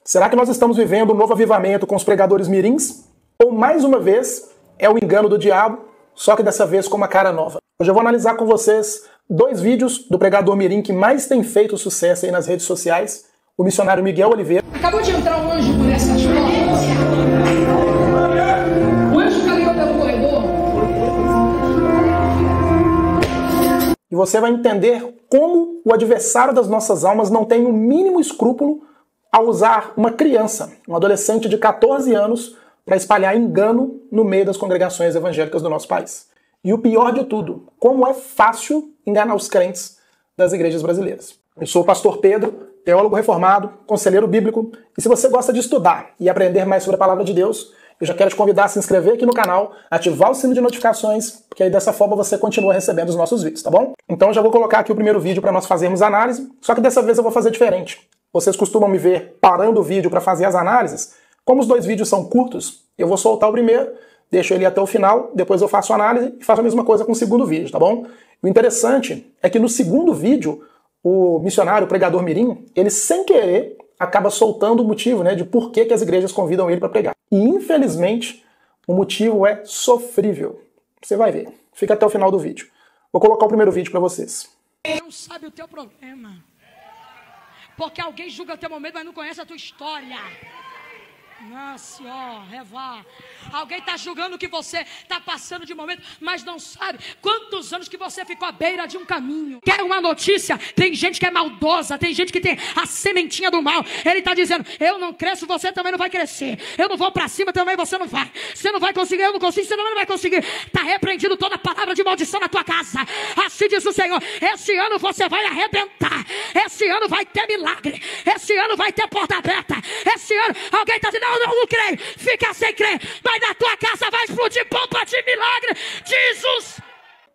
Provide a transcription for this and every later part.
Será que nós estamos vivendo um novo avivamento com os pregadores mirins? Ou, mais uma vez, é o engano do diabo, só que dessa vez com uma cara nova? Hoje eu vou analisar com vocês 2 vídeos do pregador mirim que mais tem feito sucesso aí nas redes sociais, o missionário Miguel Oliveira. Acabou de entrar um anjo por essa escola. O anjo caminhou pelo corredor. E você vai entender como o adversário das nossas almas não tem o mínimo escrúpulo ao usar uma criança, um adolescente de 14 anos, para espalhar engano no meio das congregações evangélicas do nosso país. E o pior de tudo, como é fácil enganar os crentes das igrejas brasileiras. Eu sou o pastor Pedro, teólogo reformado, conselheiro bíblico, e se você gosta de estudar e aprender mais sobre a palavra de Deus, eu já quero te convidar a se inscrever aqui no canal, ativar o sino de notificações, porque aí dessa forma você continua recebendo os nossos vídeos, tá bom? Então eu já vou colocar aqui o primeiro vídeo para nós fazermos análise, só que dessa vez eu vou fazer diferente. Vocês costumam me ver parando o vídeo para fazer as análises. Como os 2 vídeos são curtos, eu vou soltar o primeiro, deixo ele até o final, depois eu faço a análise e faço a mesma coisa com o segundo vídeo, tá bom? O interessante é que no segundo vídeo, o missionário, o pregador mirim, ele sem querer acaba soltando o motivo, né, de por que as igrejas convidam ele para pregar. E infelizmente, o motivo é sofrível. Você vai ver. Fica até o final do vídeo. Vou colocar o primeiro vídeo para vocês. Não sabe o teu problema. Porque alguém julga o teu momento, mas não conhece a tua história. Nossa, ó, revá. Alguém está julgando que você está passando de momento, mas não sabe quantos anos que você ficou à beira de um caminho. Quer uma notícia? Tem gente que é maldosa, tem gente que tem a sementinha do mal. Ele está dizendo, eu não cresço, você também não vai crescer. Eu não vou para cima, também você não vai. Você não vai conseguir, eu não consigo, você não vai conseguir. Está repreendido toda palavra de maldição na tua casa. Assim diz o Senhor, esse ano você vai arrebentar. Esse ano vai ter milagre. Esse ano vai ter porta aberta. Esse ano, alguém está dizendo, não creio, fica sem crer, mas na tua casa vai explodir bomba de milagre, Jesus!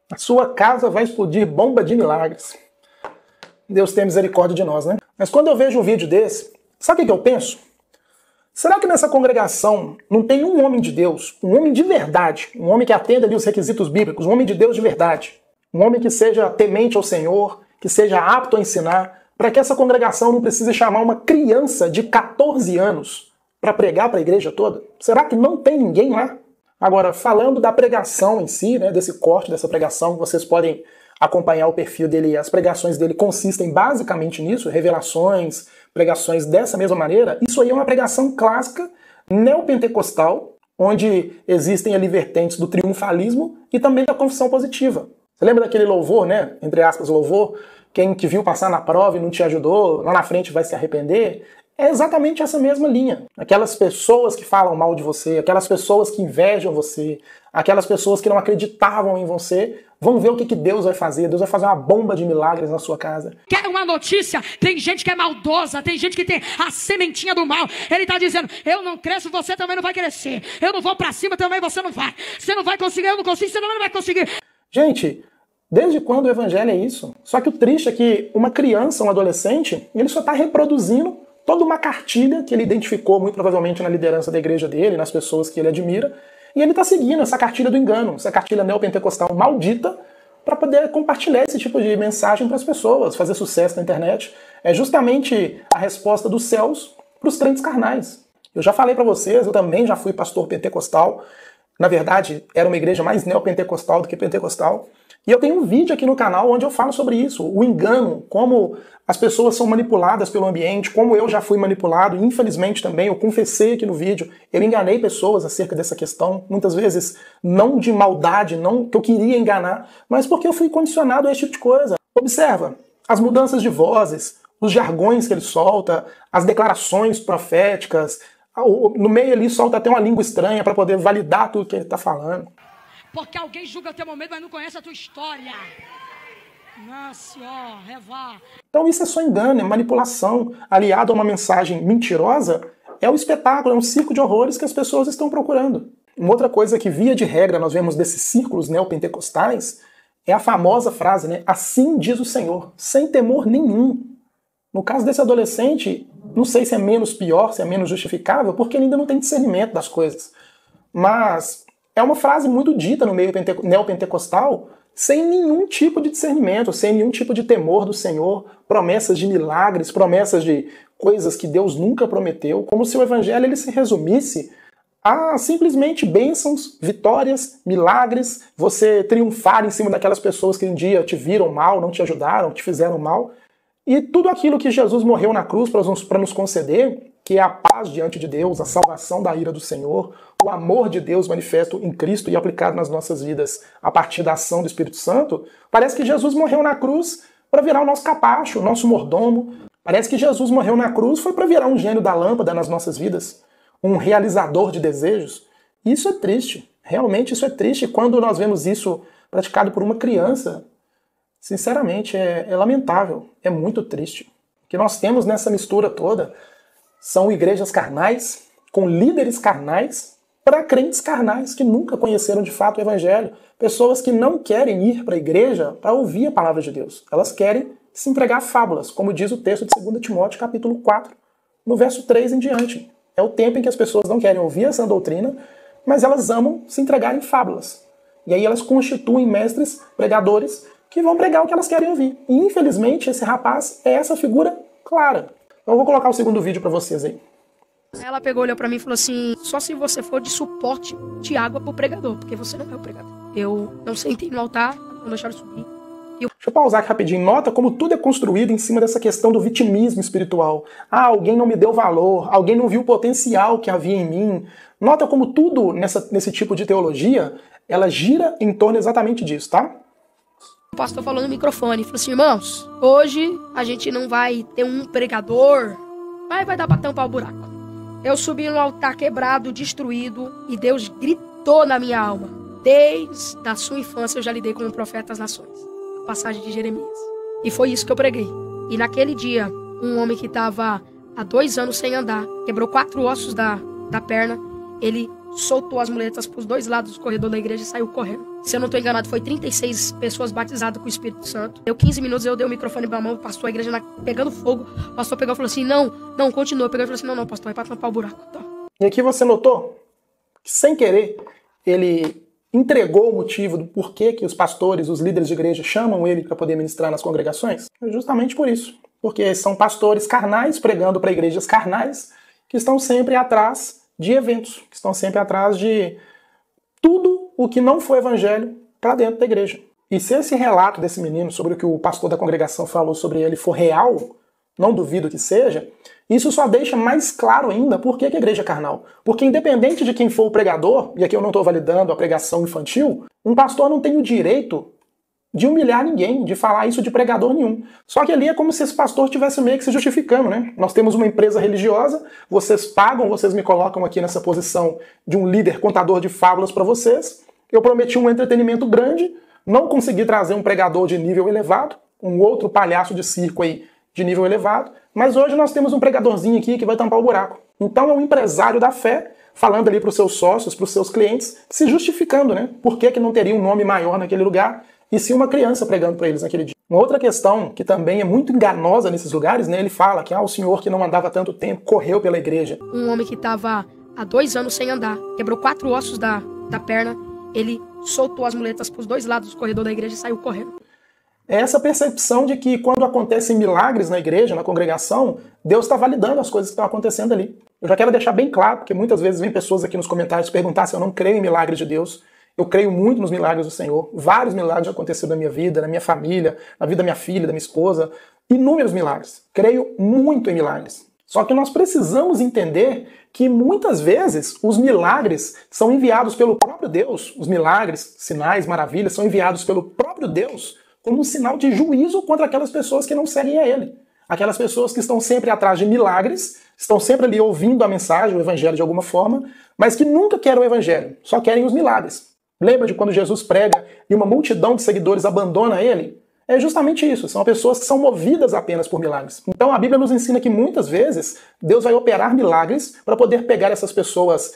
A sua casa vai explodir bomba de milagres. Deus tem misericórdia de nós, né? Mas quando eu vejo um vídeo desse, sabe o que eu penso? Será que nessa congregação não tem um homem de Deus, um homem de verdade, um homem que atenda ali os requisitos bíblicos, um homem de Deus de verdade, um homem que seja temente ao Senhor, que seja apto a ensinar, para que essa congregação não precise chamar uma criança de 14 anos para pregar para a igreja toda? Será que não tem ninguém lá? Agora, falando da pregação em si, né, desse corte dessa pregação, vocês podem acompanhar o perfil dele, as pregações dele consistem basicamente nisso, revelações, pregações dessa mesma maneira. Isso aí é uma pregação clássica neopentecostal, onde existem ali vertentes do triunfalismo e também da confissão positiva. Você lembra daquele louvor, né, entre aspas, louvor, quem te viu passar na prova e não te ajudou, lá na frente vai se arrepender? É exatamente essa mesma linha. Aquelas pessoas que falam mal de você, aquelas pessoas que invejam você, aquelas pessoas que não acreditavam em você, vão ver o que Deus vai fazer. Deus vai fazer uma bomba de milagres na sua casa. Quer uma notícia? Tem gente que é maldosa, tem gente que tem a sementinha do mal. Ele está dizendo, eu não cresço, você também não vai crescer. Eu não vou para cima, também você não vai. Você não vai conseguir, eu não consigo, você não vai conseguir. Gente, desde quando o evangelho é isso? Só que o triste é que uma criança, um adolescente, ele só está reproduzindo toda uma cartilha que ele identificou muito provavelmente na liderança da igreja dele, nas pessoas que ele admira, e ele está seguindo essa cartilha do engano, essa cartilha neopentecostal maldita, para poder compartilhar esse tipo de mensagem para as pessoas, fazer sucesso na internet. É justamente a resposta dos céus para os crentes carnais. Eu já falei para vocês, eu também já fui pastor pentecostal, na verdade era uma igreja mais neopentecostal do que pentecostal, e eu tenho um vídeo aqui no canal onde eu falo sobre isso, o engano, como as pessoas são manipuladas pelo ambiente, como eu já fui manipulado, e infelizmente também, eu confessei aqui no vídeo, eu enganei pessoas acerca dessa questão, muitas vezes não de maldade, não que eu queria enganar, mas porque eu fui condicionado a esse tipo de coisa. Observa, as mudanças de vozes, os jargões que ele solta, as declarações proféticas, no meio ali solta até uma língua estranha para poder validar tudo que ele está falando. Porque alguém julga o teu momento, mas não conhece a tua história. Nossa, ó, revá. Então isso é só engano, é manipulação, aliado a uma mensagem mentirosa, é o espetáculo, é um circo de horrores que as pessoas estão procurando. Uma outra coisa que, via de regra, nós vemos desses círculos neopentecostais, é a famosa frase, né? Assim diz o Senhor, sem temor nenhum. No caso desse adolescente, não sei se é menos pior, se é menos justificável, porque ele ainda não tem discernimento das coisas. Mas é uma frase muito dita no meio neopentecostal, sem nenhum tipo de discernimento, sem nenhum tipo de temor do Senhor, promessas de milagres, promessas de coisas que Deus nunca prometeu, como se o evangelho ele se resumisse a simplesmente bênçãos, vitórias, milagres, você triunfar em cima daquelas pessoas que um dia te viram mal, não te ajudaram, te fizeram mal. E tudo aquilo que Jesus morreu na cruz para nos conceder, que é a paz diante de Deus, a salvação da ira do Senhor, o amor de Deus manifesto em Cristo e aplicado nas nossas vidas a partir da ação do Espírito Santo, parece que Jesus morreu na cruz para virar o nosso capacho, o nosso mordomo. Parece que Jesus morreu na cruz foi para virar um gênio da lâmpada nas nossas vidas, um realizador de desejos. Isso é triste, realmente isso é triste. Quando nós vemos isso praticado por uma criança, sinceramente é lamentável, é muito triste. O que nós temos nessa mistura toda são igrejas carnais, com líderes carnais, para crentes carnais que nunca conheceram de fato o evangelho. Pessoas que não querem ir para a igreja para ouvir a palavra de Deus. Elas querem se entregar a fábulas, como diz o texto de 2 Timóteo, capítulo 4, no verso 3 em diante. É o tempo em que as pessoas não querem ouvir essa doutrina, mas elas amam se entregar em fábulas. E aí elas constituem mestres, pregadores, que vão pregar o que elas querem ouvir. E infelizmente esse rapaz é essa figura clara. Eu vou colocar o segundo vídeo para vocês aí. Ela pegou, olhou pra mim e falou assim: só se você for de suporte de água pro pregador, porque você não é o pregador. Eu não sentei no altar, não deixaram subir. Deixa eu pausar aqui rapidinho. Nota como tudo é construído em cima dessa questão do vitimismo espiritual. Ah, alguém não me deu valor, alguém não viu o potencial que havia em mim. Nota como tudo nesse tipo de teologia, ela gira em torno exatamente disso, tá? O pastor falou no microfone, falou assim: irmãos, hoje a gente não vai ter um pregador, mas vai dar pra tampar o buraco. Eu subi no altar quebrado, destruído, e Deus gritou na minha alma: desde a sua infância eu já lidei com o profeta das nações. A passagem de Jeremias. E foi isso que eu preguei. E naquele dia, um homem que estava há 2 anos sem andar, quebrou 4 ossos da perna, ele soltou as muletas para os 2 lados do corredor da igreja e saiu correndo. Se eu não estou enganado, foi 36 pessoas batizadas com o Espírito Santo. Deu 15 minutos, eu dei o microfone para a mão, pastor, a igreja pegando fogo. O pastor pegou e falou assim: não, continua. Pegou e falou assim: não, pastor, é para tampar o buraco. Tá. E aqui você notou que, sem querer, ele entregou o motivo do porquê que os pastores, os líderes de igreja chamam ele para poder ministrar nas congregações? Justamente por isso. Porque são pastores carnais pregando para igrejas carnais que estão sempre atrás de eventos, que estão sempre atrás de tudo o que não foi evangelho para dentro da igreja. E se esse relato desse menino sobre o que o pastor da congregação falou sobre ele for real, não duvido que seja, isso só deixa mais claro ainda por que a igreja é carnal. Porque independente de quem for o pregador, e aqui eu não estou validando a pregação infantil, um pastor não tem o direito de humilhar ninguém, de falar isso de pregador nenhum. Só que ali é como se esse pastor estivesse meio que se justificando, né? Nós temos uma empresa religiosa, vocês pagam, vocês me colocam aqui nessa posição de um líder contador de fábulas para vocês. Eu prometi um entretenimento grande, não consegui trazer um pregador de nível elevado, um outro palhaço de circo aí de nível elevado, mas hoje nós temos um pregadorzinho aqui que vai tampar o buraco. Então é um empresário da fé, falando ali para os seus sócios, para os seus clientes, se justificando, né? Por que não teria um nome maior naquele lugar? E sim uma criança pregando para eles naquele dia. Uma outra questão que também é muito enganosa nesses lugares, né? Ele fala que o senhor que não andava há tanto tempo correu pela igreja. Um homem que estava há 2 anos sem andar, quebrou 4 ossos da perna, ele soltou as muletas para os 2 lados do corredor da igreja e saiu correndo. É essa percepção de que quando acontecem milagres na igreja, na congregação, Deus está validando as coisas que estão acontecendo ali. Eu já quero deixar bem claro, porque muitas vezes vem pessoas aqui nos comentários perguntar se eu não creio em milagres de Deus. Eu creio muito nos milagres do Senhor. Vários milagres já aconteceram na minha vida, na minha família, na vida da minha filha, da minha esposa. Inúmeros milagres. Creio muito em milagres. Só que nós precisamos entender que muitas vezes os milagres são enviados pelo próprio Deus. Os milagres, sinais, maravilhas são enviados pelo próprio Deus como um sinal de juízo contra aquelas pessoas que não seguem a Ele. Aquelas pessoas que estão sempre atrás de milagres, estão sempre ali ouvindo a mensagem, o evangelho de alguma forma, mas que nunca querem o evangelho, só querem os milagres. Lembra de quando Jesus prega e uma multidão de seguidores abandona ele? É justamente isso, são pessoas que são movidas apenas por milagres. Então a Bíblia nos ensina que muitas vezes Deus vai operar milagres para poder pegar essas pessoas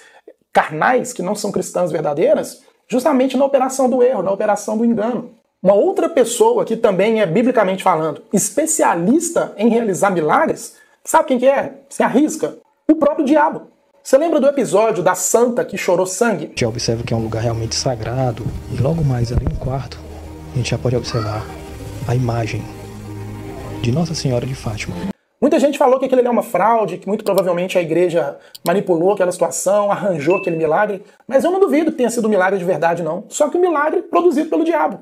carnais, que não são cristãs verdadeiras, justamente na operação do erro, na operação do engano. Uma outra pessoa que também é, biblicamente falando, especialista em realizar milagres, sabe quem que é? Se arrisca? O próprio diabo. Você lembra do episódio da santa que chorou sangue? Já observa que é um lugar realmente sagrado, e logo mais ali no quarto a gente já pode observar a imagem de Nossa Senhora de Fátima. Muita gente falou que aquilo ali é uma fraude, que muito provavelmente a igreja manipulou aquela situação, arranjou aquele milagre, mas eu não duvido que tenha sido um milagre de verdade, não. Só que um milagre produzido pelo diabo.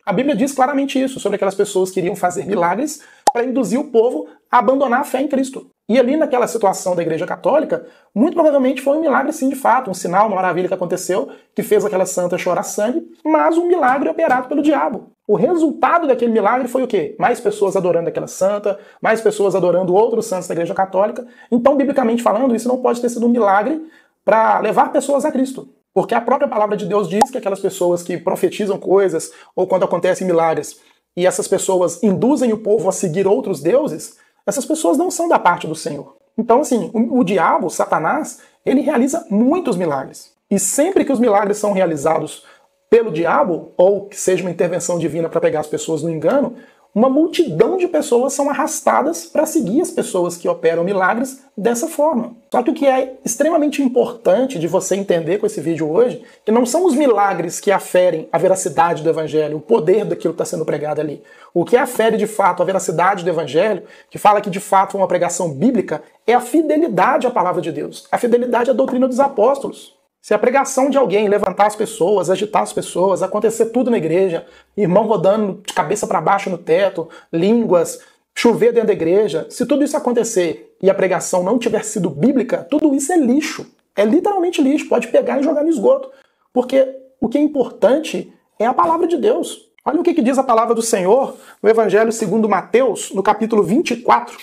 A Bíblia diz claramente isso, sobre aquelas pessoas que iriam fazer milagres para induzir o povo a abandonar a fé em Cristo. E ali naquela situação da Igreja Católica, muito provavelmente foi um milagre sim de fato, um sinal, uma maravilha que aconteceu, que fez aquela santa chorar sangue, mas um milagre operado pelo diabo. O resultado daquele milagre foi o quê? Mais pessoas adorando aquela santa, mais pessoas adorando outros santos da Igreja Católica. Então, biblicamente falando, isso não pode ter sido um milagre para levar pessoas a Cristo. Porque a própria palavra de Deus diz que aquelas pessoas que profetizam coisas, ou quando acontecem milagres, e essas pessoas induzem o povo a seguir outros deuses, essas pessoas não são da parte do Senhor. Então, assim, o diabo, Satanás, ele realiza muitos milagres. E sempre que os milagres são realizados pelo diabo, ou que seja uma intervenção divina para pegar as pessoas no engano, uma multidão de pessoas são arrastadas para seguir as pessoas que operam milagres dessa forma. Só que o que é extremamente importante de você entender com esse vídeo hoje, que não são os milagres que aferem a veracidade do evangelho, o poder daquilo que está sendo pregado ali. O que afere de fato a veracidade do evangelho, que fala que de fato é uma pregação bíblica, é a fidelidade à palavra de Deus, a fidelidade à doutrina dos apóstolos. Se a pregação de alguém levantar as pessoas, agitar as pessoas, acontecer tudo na igreja, irmão rodando de cabeça para baixo no teto, línguas, chover dentro da igreja, se tudo isso acontecer e a pregação não tiver sido bíblica, tudo isso é lixo. É literalmente lixo, pode pegar e jogar no esgoto. Porque o que é importante é a palavra de Deus. Olha o que diz a palavra do Senhor no Evangelho segundo Mateus, no capítulo 24,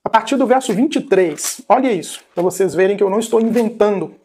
a partir do verso 23. Olha isso, para vocês verem que eu não estou inventando.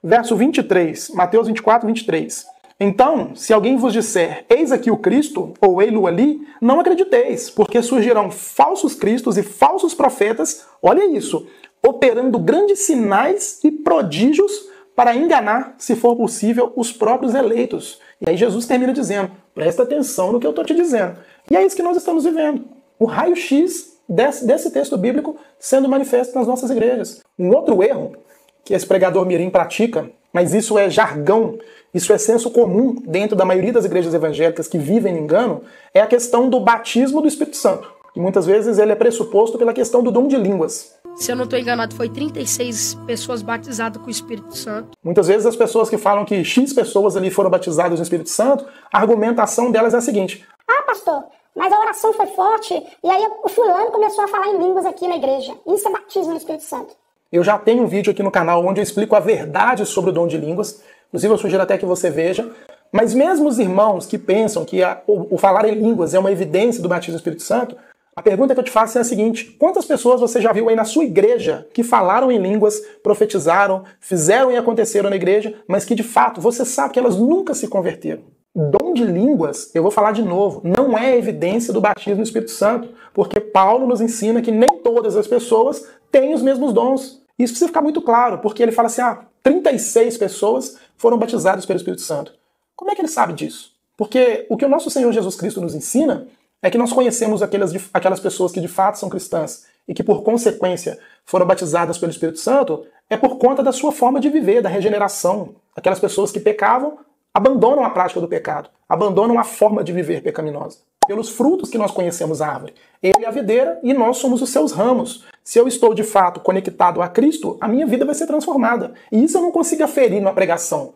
Verso 23, Mateus 24, 23. Então, se alguém vos disser, eis aqui o Cristo, ou ei-lo ali, não acrediteis, porque surgirão falsos cristos e falsos profetas, olha isso, operando grandes sinais e prodígios para enganar, se for possível, os próprios eleitos. E aí Jesus termina dizendo, presta atenção no que eu estou te dizendo. E é isso que nós estamos vivendo. O raio-x desse texto bíblico sendo manifesto nas nossas igrejas. Um outro erro que esse pregador mirim pratica, mas isso é jargão, isso é senso comum dentro da maioria das igrejas evangélicas que vivem no engano, é a questão do batismo do Espírito Santo. E muitas vezes ele é pressuposto pela questão do dom de línguas. Se eu não estou enganado, foi 36 pessoas batizadas com o Espírito Santo. Muitas vezes as pessoas que falam que X pessoas ali foram batizadas no Espírito Santo, a argumentação delas é a seguinte: ah, pastor, mas a oração foi forte e aí o fulano começou a falar em línguas aqui na igreja. Isso é batismo no Espírito Santo. Eu já tenho um vídeo aqui no canal onde eu explico a verdade sobre o dom de línguas. Inclusive eu sugiro até que você veja. Mas mesmo os irmãos que pensam que o falar em línguas é uma evidência do batismo do Espírito Santo, a pergunta que eu te faço é a seguinte: quantas pessoas você já viu aí na sua igreja que falaram em línguas, profetizaram, fizeram e aconteceram na igreja, mas que de fato você sabe que elas nunca se converteram? Dom de línguas, eu vou falar de novo, não é evidência do batismo no Espírito Santo, porque Paulo nos ensina que nem todas as pessoas têm os mesmos dons. Isso precisa ficar muito claro, porque ele fala assim, 36 pessoas foram batizadas pelo Espírito Santo. Como é que ele sabe disso? Porque o que o nosso Senhor Jesus Cristo nos ensina é que nós conhecemos aquelas pessoas que de fato são cristãs e que por consequência foram batizadas pelo Espírito Santo é por conta da sua forma de viver, da regeneração. Aquelas pessoas que pecavam abandonam a prática do pecado, abandonam a forma de viver pecaminosa. Pelos frutos que nós conhecemos a árvore. Ele é a videira e nós somos os seus ramos. Se eu estou de fato conectado a Cristo, a minha vida vai ser transformada. E isso eu não consigo aferir numa pregação.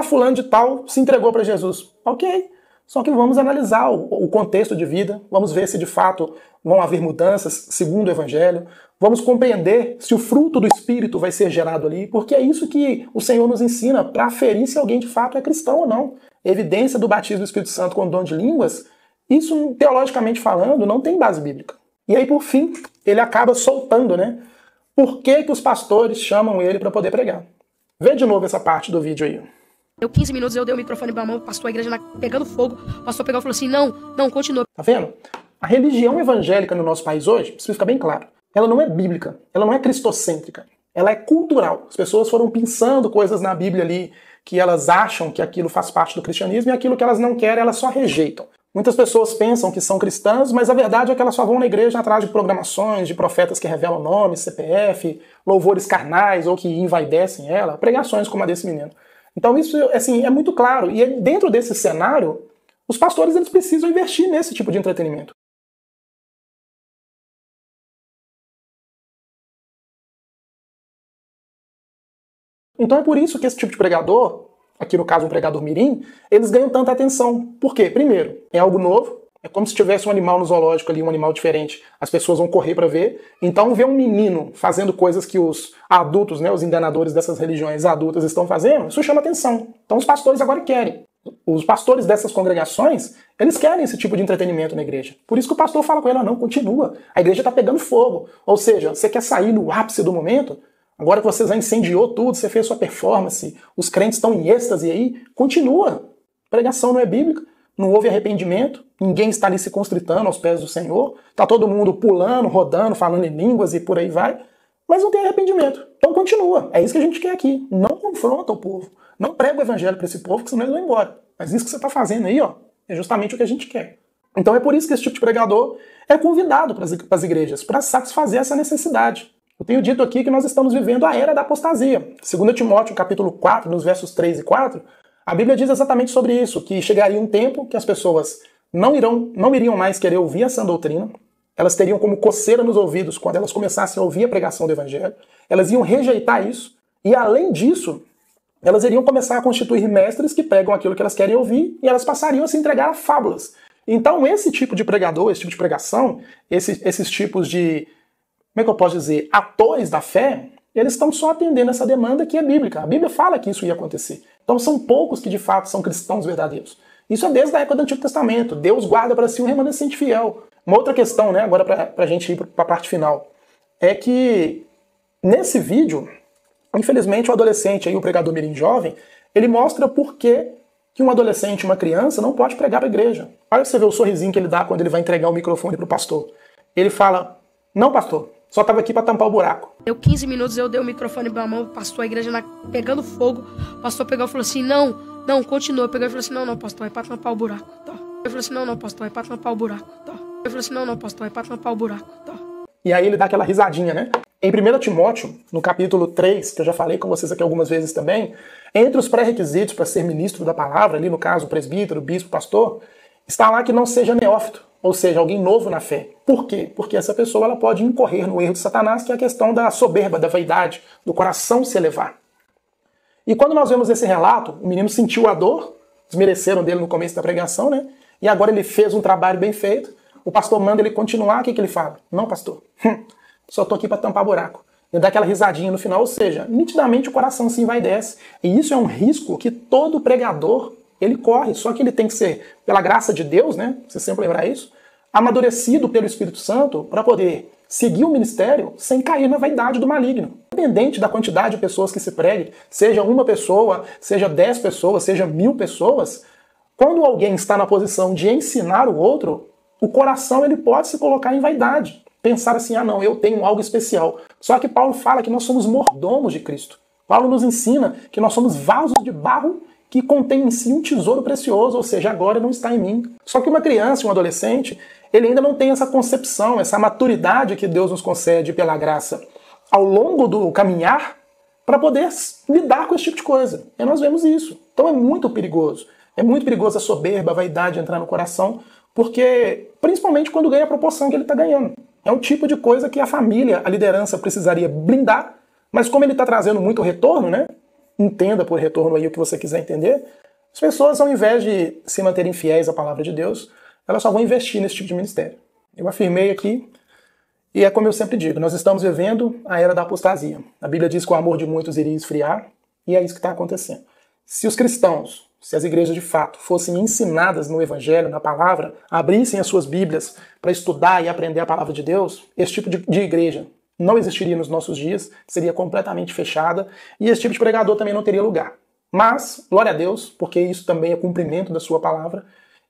Fulano de tal se entregou para Jesus. Ok. Só que vamos analisar o contexto de vida, vamos ver se de fato vão haver mudanças segundo o Evangelho, vamos compreender se o fruto do Espírito vai ser gerado ali, porque é isso que o Senhor nos ensina para aferir se alguém de fato é cristão ou não. Evidência do batismo do Espírito Santo com o dom de línguas, isso, teologicamente falando, não tem base bíblica. E aí, por fim, ele acaba soltando, né? Por que os pastores chamam ele para poder pregar? Vê de novo essa parte do vídeo aí. Deu 15 minutos, eu dei o microfone pra mão, pastor, a igreja pegando fogo. O pastor pegou e falou assim, não, continua. Tá vendo? A religião evangélica no nosso país hoje, precisa ficar bem claro, ela não é bíblica, ela não é cristocêntrica, ela é cultural. As pessoas foram pensando coisas na Bíblia ali que elas acham que aquilo faz parte do cristianismo e aquilo que elas não querem, elas só rejeitam. Muitas pessoas pensam que são cristãs, mas a verdade é que elas só vão na igreja atrás de programações, de profetas que revelam nomes, CPF, louvores carnais ou que envaidecem ela, pregações como a desse menino. Então isso assim, é muito claro. E dentro desse cenário, Os pastores eles precisam investir nesse tipo de entretenimento. Então é por isso que esse tipo de pregador, aqui no caso um pregador mirim, eles ganham tanta atenção. Por quê? Primeiro, é algo novo, é como se tivesse um animal no zoológico ali, um animal diferente. As pessoas vão correr para ver. Então ver um menino fazendo coisas que os adultos, né, os enganadores dessas religiões adultas estão fazendo, isso chama atenção. Então os pastores agora querem. Os pastores dessas congregações, eles querem esse tipo de entretenimento na igreja. Por isso que o pastor fala com ele, não, continua. A igreja está pegando fogo. Ou seja, você quer sair no ápice do momento? Agora que você já incendiou tudo, você fez sua performance, os crentes estão em êxtase aí, continua. A pregação não é bíblica, não houve arrependimento, ninguém está ali se constritando aos pés do Senhor, está todo mundo pulando, rodando, falando em línguas e por aí vai, mas não tem arrependimento. Então continua, é isso que a gente quer aqui. Não confronta o povo, não prega o evangelho para esse povo, que senão eles vão embora. Mas isso que você está fazendo aí, ó, é justamente o que a gente quer. Então é por isso que esse tipo de pregador é convidado para as igrejas, para satisfazer essa necessidade. Eu tenho dito aqui que nós estamos vivendo a era da apostasia. 2 Timóteo, capítulo 4, nos versos 3 e 4, a Bíblia diz exatamente sobre isso, que chegaria um tempo que as pessoas não iriam mais querer ouvir a sã doutrina, elas teriam como coceira nos ouvidos quando elas começassem a ouvir a pregação do Evangelho, elas iam rejeitar isso, e além disso, elas iriam começar a constituir mestres que pregam aquilo que elas querem ouvir, e elas passariam a se entregar a fábulas. Então esse tipo de pregador, esse tipo de pregação, esses tipos de, como é que eu posso dizer, atores da fé, eles estão só atendendo essa demanda que é bíblica. A Bíblia fala que isso ia acontecer. Então são poucos que de fato são cristãos verdadeiros. Isso é desde a época do Antigo Testamento. Deus guarda para si um remanescente fiel. Uma outra questão, né, agora para a gente ir para a parte final, é que nesse vídeo, infelizmente o adolescente, aí, o pregador mirim jovem, ele mostra por que um adolescente, uma criança, não pode pregar para a igreja. Olha você vê o sorrisinho que ele dá quando ele vai entregar o microfone para o pastor. Ele fala, não pastor, só estava aqui para tampar o buraco. Deu 15 minutos, eu dei o microfone pra mão, pastor, a igreja pegando fogo. O pastor pegou e falou assim, não, continua. Pegou e falou assim, não, pastor, é pra tampar o buraco. Tá. Eu falei assim, não, pastor, é pra tampar o buraco. Tá. Eu falei assim, não, pastor, é pra tampar o buraco. Tá. E aí ele dá aquela risadinha, né? Em 1 Timóteo, no capítulo 3, que eu já falei com vocês aqui algumas vezes também, entre os pré-requisitos para ser ministro da palavra, ali no caso, presbítero, bispo, pastor, está lá que não seja neófito, ou seja, alguém novo na fé. Por quê? Porque essa pessoa ela pode incorrer no erro de Satanás, que é a questão da soberba, da vaidade, do coração se elevar. E quando nós vemos esse relato, o menino sentiu a dor, desmereceram dele no começo da pregação, né? E agora ele fez um trabalho bem feito, o pastor manda ele continuar, o que ele fala? Não, pastor, só estou aqui para tampar buraco. Ele dá aquela risadinha no final, ou seja, nitidamente o coração se envaidece. E isso é um risco que todo pregador ele corre, só que ele tem que ser, pela graça de Deus, né? Você sempre lembrar isso, amadurecido pelo Espírito Santo para poder seguir o ministério sem cair na vaidade do maligno. Independente da quantidade de pessoas que se pregue, seja uma pessoa, seja 10 pessoas, seja 1000 pessoas, quando alguém está na posição de ensinar o outro, o coração ele pode se colocar em vaidade. Pensar assim, não, eu tenho algo especial. Só que Paulo fala que nós somos mordomos de Cristo. Paulo nos ensina que nós somos vasos de barro que contém em si um tesouro precioso, ou seja, agora não está em mim. Só que uma criança, um adolescente, ele ainda não tem essa concepção, essa maturidade que Deus nos concede pela graça ao longo do caminhar para poder lidar com esse tipo de coisa. E nós vemos isso. Então é muito perigoso. É muito perigoso a soberba, a vaidade entrar no coração, porque, principalmente quando ganha a proporção que ele está ganhando. É um tipo de coisa que a família, a liderança precisaria blindar, mas como ele está trazendo muito retorno, né? Entenda por retorno aí o que você quiser entender, as pessoas, ao invés de se manterem fiéis à palavra de Deus, elas só vão investir nesse tipo de ministério. Eu afirmei aqui, e é como eu sempre digo, nós estamos vivendo a era da apostasia. A Bíblia diz que o amor de muitos iria esfriar, e é isso que está acontecendo. Se os cristãos, se as igrejas de fato fossem ensinadas no Evangelho, na palavra, abrissem as suas Bíblias para estudar e aprender a palavra de Deus, esse tipo de igreja não existiria nos nossos dias, seria completamente fechada, e esse tipo de pregador também não teria lugar. Mas, glória a Deus, porque isso também é cumprimento da sua palavra,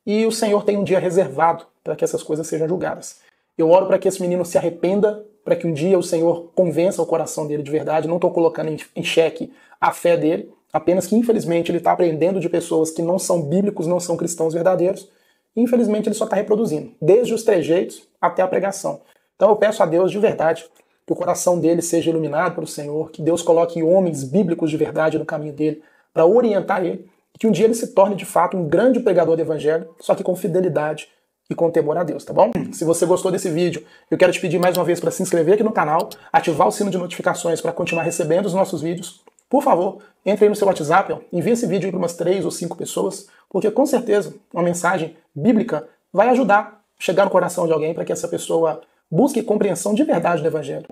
e o Senhor tem um dia reservado para que essas coisas sejam julgadas. Eu oro para que esse menino se arrependa, para que um dia o Senhor convença o coração dele de verdade. Não estou colocando em xeque a fé dele, apenas que, infelizmente, ele está aprendendo de pessoas que não são bíblicos, não são cristãos verdadeiros, e, infelizmente, ele só está reproduzindo, desde os trejeitos até a pregação. Então eu peço a Deus, de verdade, que o coração dele seja iluminado pelo Senhor, que Deus coloque homens bíblicos de verdade no caminho dele, para orientar ele, e que um dia ele se torne de fato um grande pregador do evangelho, só que com fidelidade e com temor a Deus, tá bom? Se você gostou desse vídeo, eu quero te pedir mais uma vez para se inscrever aqui no canal, ativar o sino de notificações para continuar recebendo os nossos vídeos. Por favor, entre aí no seu WhatsApp, envie esse vídeo para umas 3 ou 5 pessoas, porque com certeza uma mensagem bíblica vai ajudar a chegar no coração de alguém para que essa pessoa busque compreensão de verdade do evangelho.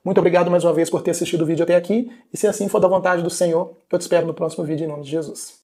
Muito obrigado mais uma vez por ter assistido o vídeo até aqui, e se assim for da vontade do Senhor, eu te espero no próximo vídeo em nome de Jesus.